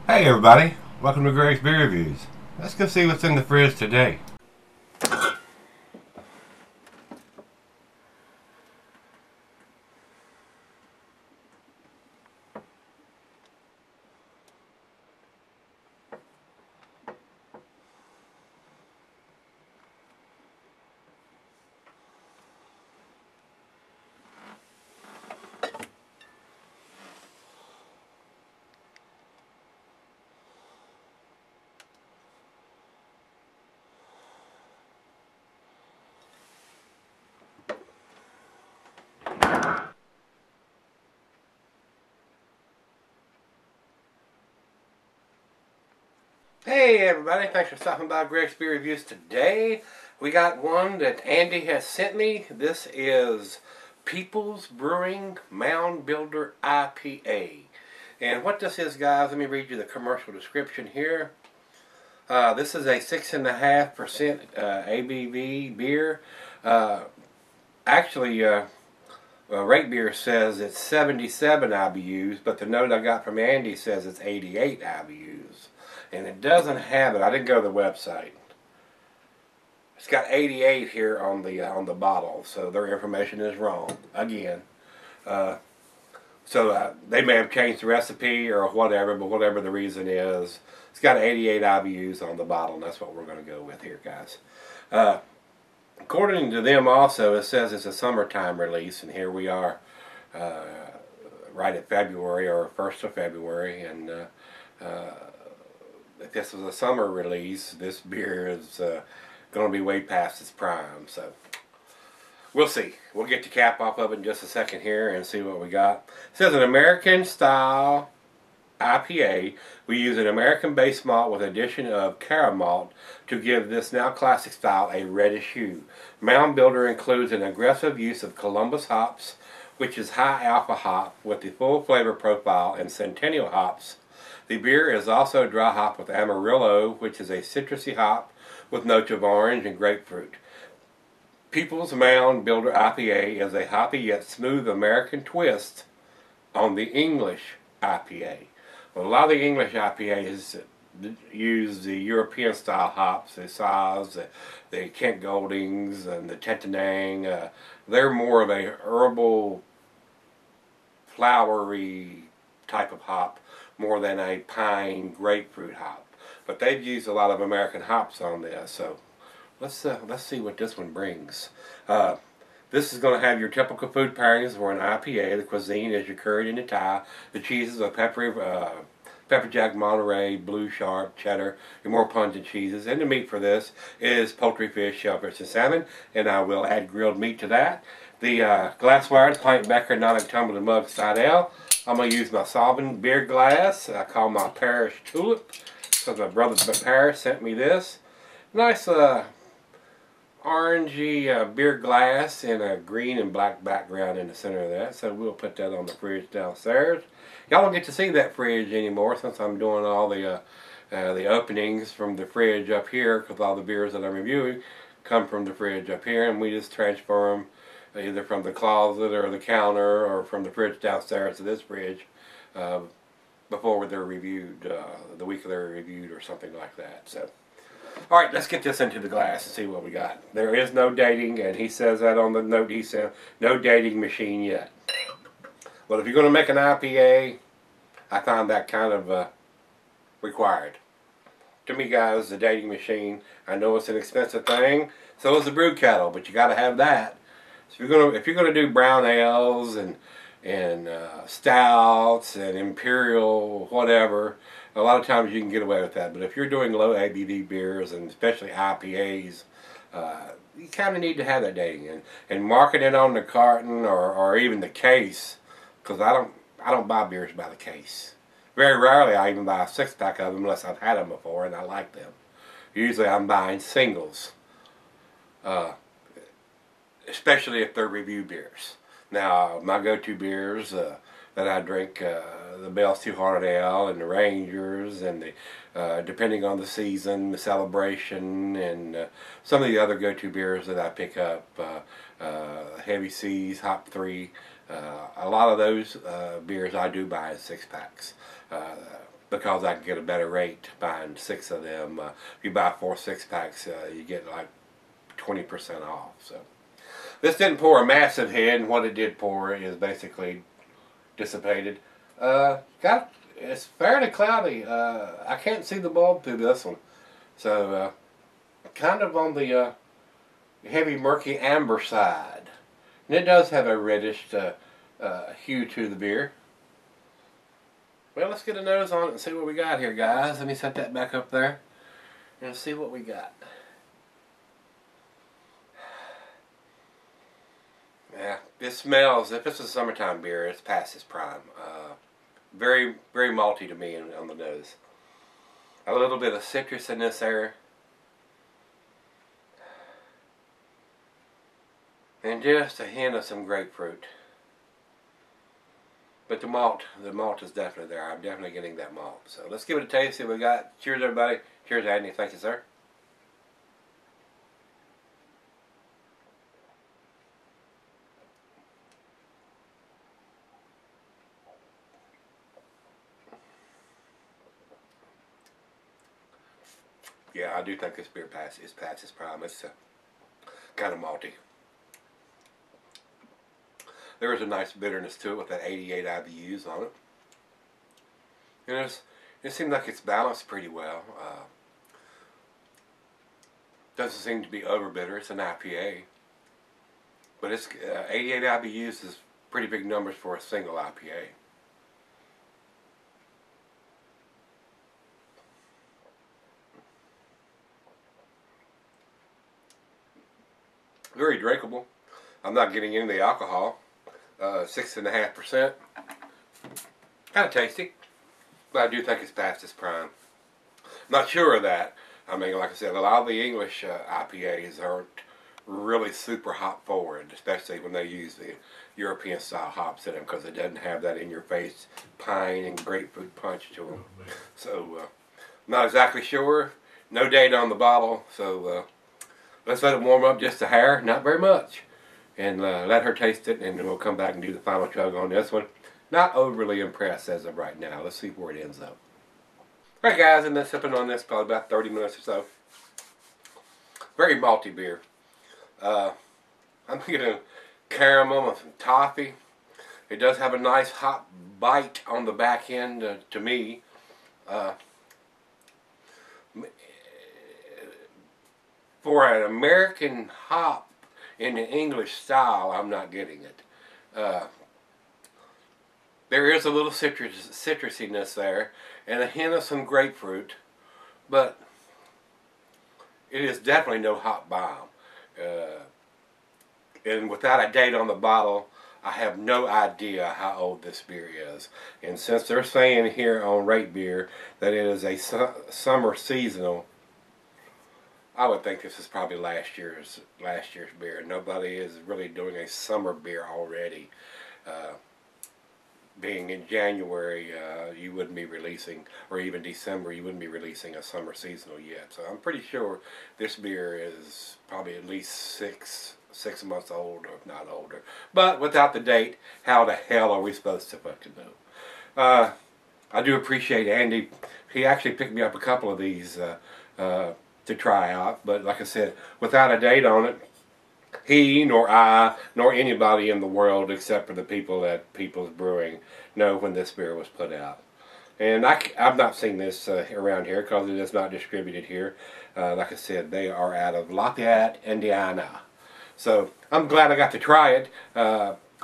Hey everybody, welcome to Gregsbeerreviews. Let's go see what's in the fridge today. Hey everybody, thanks for stopping by Gregsbeerreviews today. We got one that Andy has sent me. This is People's Brewing Moundbuilder IPA. And what this is, guys, let me read you the commercial description here. This is a 6.5% ABV beer. Actually, Rate Beer says it's 77 IBUs, but the note I got from Andy says it's 88 IBUs. And it doesn't have it. I didn't go to the website. It's got 88 here on the bottle, so their information is wrong again. They may have changed the recipe or whatever, but whatever the reason is, it's got 88 IBUs on the bottle, and that's what we're going to go with here, guys. According to them, also, it says it's a summertime release, and here we are, right at February or 1st of February, and if this was a summer release, this beer is going to be way past its prime. So we'll see. We'll get the cap off of it in just a second here and see what we got. It says an American style IPA. We use an American base malt with addition of caramel malt to give this now classic style a reddish hue. Moundbuilder includes an aggressive use of Columbus hops, which is high alpha hop with the full flavor profile, and Centennial hops. The beer is also dry hop with Amarillo, which is a citrusy hop with notes of orange and grapefruit. People's Moundbuilder IPA is a hoppy yet smooth American twist on the English IPA. Well, a lot of the English IPAs use the European style hops, the Saaz, the Kent Goldings, and the Tetanang. They're more of a herbal, flowery type of hop, more than a pine grapefruit hop. But they've used a lot of American hops on this, so let's see what this one brings. This is going to have your typical food pairings for an IPA. The cuisine is your curry and your Thai. The cheeses are pepper jack, Monterey, blue sharp, cheddar, your more pungent cheeses. And the meat for this is poultry, fish, shellfish, and salmon. And I will add grilled meat to that. The glassware is pint becker, not a tumbler mug side L. I'm going to use my solvent beer glass. I call my Parish Tulip, because my brother Paris sent me this. Nice orangey beer glass in a green and black background in the center of that. So we'll put that on the fridge downstairs. Y'all don't get to see that fridge anymore since I'm doing all the openings from the fridge up here, because all the beers that I'm reviewing come from the fridge up here, and we just transfer them either from the closet or the counter or from the fridge downstairs to this fridge before they're reviewed, the week they're reviewed or something like that. So, alright, let's get this into the glass and see what we got. There is no dating, and he says that on the note he sent, no dating machine yet. Well, if you're going to make an IPA, I find that kind of required. To me, guys, the dating machine, I know it's an expensive thing, so is the brew kettle, but you got to have that. So if you're gonna do brown ales and stouts and imperial whatever, a lot of times you can get away with that. But if you're doing low ABV beers, and especially IPAs, you kind of need to have that dating and marking it on the carton or even the case, because I don't buy beers by the case. Very rarely I even buy a 6-pack of them unless I've had them before and I like them. Usually I'm buying singles. Especially if they're review beers. Now, my go-to beers that I drink, the Bell's Two Hearted Ale and the Rangers, and the depending on the season, the Celebration, and some of the other go-to beers that I pick up, Heavy Seas, Hop 3. A lot of those beers I do buy in 6-packs. because I can get a better rate buying 6 of them. If you buy 4 6-packs, you get like 20% off. So this didn't pour a massive head, and what it did pour is basically dissipated. It's fairly cloudy. I can't see the bulb through this one, so kind of on the heavy, murky amber side. And it does have a reddish hue to the beer. Well, let's get a nose on it and see what we got here, guys. Let me set that back up there and see what we got. Yeah, it smells, if it's a summertime beer, it's past its prime. Very, very malty to me on the nose. A little bit of citrus in this area. And just a hint of some grapefruit. But the malt is definitely there. I'm definitely getting that malt. So let's give it a taste, see what we got. Cheers, everybody. Cheers, Andy. Thank you, sir. Yeah, I do think this beer is past its prime. It's kind of malty. There is a nice bitterness to it with that 88 IBUs on it. And it seems like it's balanced pretty well. Doesn't seem to be over bitter. It's an IPA. But it's 88 IBUs is pretty big numbers for a single IPA. Very drinkable. I'm not getting any of the alcohol. 6.5%. Kind of tasty, but I do think it's past its prime. Not sure of that. I mean, like I said, a lot of the English IPAs aren't really super hop forward, especially when they use the European style hops in them, because it doesn't have that in your face pine and grapefruit punch to them. So, not exactly sure. No date on the bottle, so let's let it warm up just a hair, not very much. And let her taste it, and then we'll come back and do the final chug on this one. Not overly impressed as of right now. Let's see where it ends up. Alright guys, I've been sipping on this probably about 30 minutes or so. Very malty beer. I'm getting caramel and some toffee. It does have a nice hot bite on the back end to me. For an American hop in the English style, I'm not getting it. There is a little citrusiness there and a hint of some grapefruit, but it is definitely no hop bomb. And without a date on the bottle, I have no idea how old this beer is. And since they're saying here on Rate Beer that it is a summer seasonal, I would think this is probably last year's beer. Nobody is really doing a summer beer already. Being in January, you wouldn't be releasing, or even December, you wouldn't be releasing a summer seasonal yet. So I'm pretty sure this beer is probably at least six months old, or if not older. But without the date, how the hell are we supposed to fucking know? I do appreciate Andy. He actually picked me up a couple of these to try out, but like I said, without a date on it, he nor I nor anybody in the world except for the people at People's Brewing know when this beer was put out. And I've not seen this around here because it is not distributed here. Like I said, they are out of Lafayette, Indiana. So I'm glad I got to try it.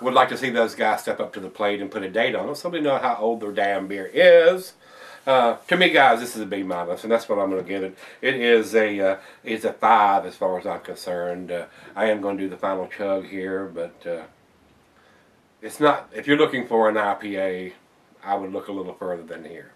Would like to see those guys step up to the plate and put a date on it so we know how old their damn beer is. To me, guys, this is a B-, and that's what I'm going to give it. It is it's a 5 as far as I'm concerned. I am going to do the final chug here, but it's not. If you're looking for an IPA, I would look a little further than here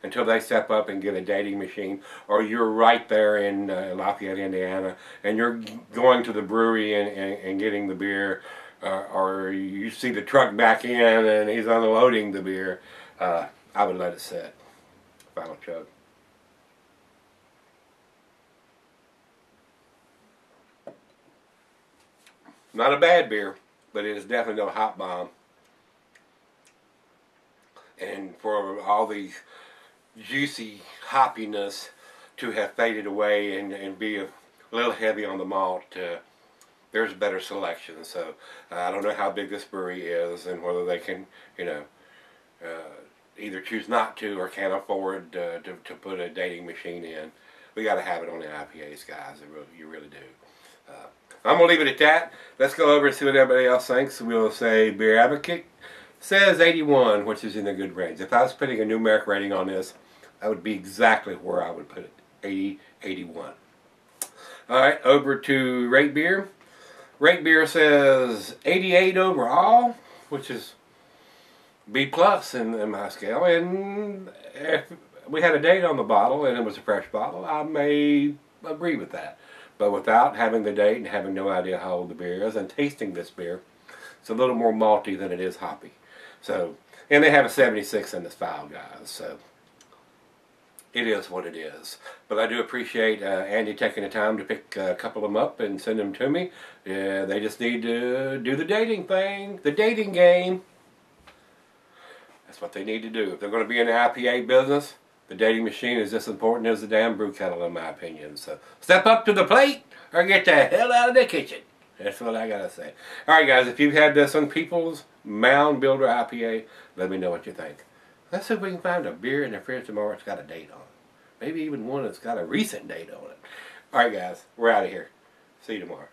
until they step up and get a dating machine, or you're right there in Lafayette, Indiana, and you're going to the brewery and getting the beer, or you see the truck back in and he's unloading the beer. I would let it sit. Final chug. Not a bad beer, but it is definitely no hot bomb. And for all these juicy hoppiness to have faded away and be a little heavy on the malt. There's better selection. So I don't know how big this brewery is and whether they can, you know, either choose not to or can't afford to put a dating machine in. We got to have it on the IPAs, guys. You really do. I'm going to leave it at that. Let's go over and see what everybody else thinks. We'll say Beer Advocate says 81, which is in a good range. If I was putting a numeric rating on this, that would be exactly where I would put it. 80, 81. Alright, over to Rate Beer. Rate Beer says 88 overall, which is B plus in my scale. And if we had a date on the bottle and it was a fresh bottle, I may agree with that. But without having the date and having no idea how old the beer is and tasting this beer, it's a little more malty than it is hoppy. So, and they have a 76 in this file, guys. So, it is what it is. But I do appreciate Andy taking the time to pick a couple of them up and send them to me. They just need to do the dating thing, the dating game. That's what they need to do. If they're going to be in the IPA business, the dating machine is as important as the damn brew kettle, in my opinion. So, step up to the plate or get the hell out of the kitchen. That's what I gotta say. Alright guys, if you've had this on People's Moundbuilder IPA, let me know what you think. Let's see if we can find a beer in the fridge tomorrow that's got a date on it. Maybe even one that's got a recent date on it. Alright guys, we're out of here. See you tomorrow.